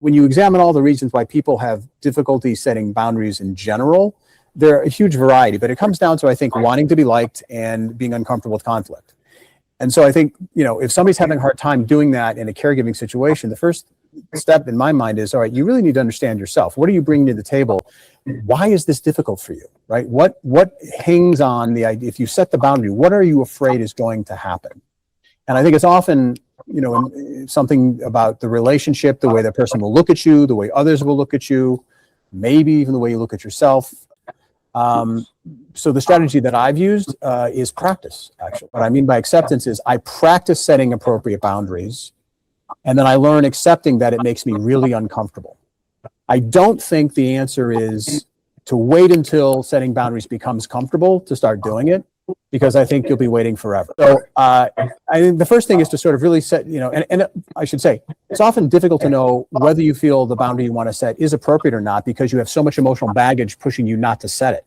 when you examine all the reasons why people have difficulty setting boundaries in general, there are a huge variety, but it comes down to, I think, wanting to be liked and being uncomfortable with conflict. And so I think, if somebody's having a hard time doing that in a caregiving situation, the first step in my mind is, all right, you really need to understand yourself. What are you bringing to the table? Why is this difficult for you, right? What hangs on the idea? If you set the boundary, what are you afraid is going to happen? And I think it's often, something about the relationship, the way that person will look at you, the way others will look at you, maybe even the way you look at yourself. So the strategy that I've used is practice, actually. What I mean by acceptance is I practice setting appropriate boundaries, and then I learn accepting that it makes me really uncomfortable. I don't think the answer is to wait until setting boundaries becomes comfortable to start doing it, because I think you'll be waiting forever. So I think the first thing is to sort of really set, and I should say, it's often difficult to know whether you feel the boundary you want to set is appropriate or not, because you have so much emotional baggage pushing you not to set it.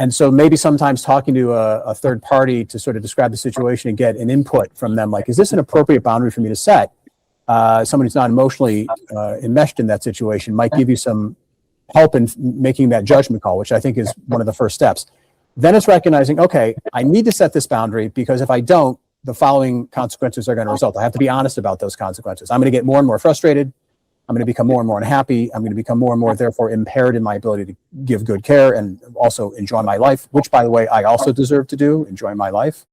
And so maybe sometimes talking to a third party to sort of describe the situation and get an input from them, like, is this an appropriate boundary for me to set? Someone who's not emotionally enmeshed in that situation might give you some help in making that judgment call, which I think is one of the first steps. Then it's recognizing, okay, I need to set this boundary, because if I don't, the following consequences are going to result. I have to be honest about those consequences. I'm going to get more and more frustrated. I'm going to become more and more unhappy. I'm going to become more and more, therefore, impaired in my ability to give good care and also enjoy my life, which, by the way, I also deserve to do, enjoy my life.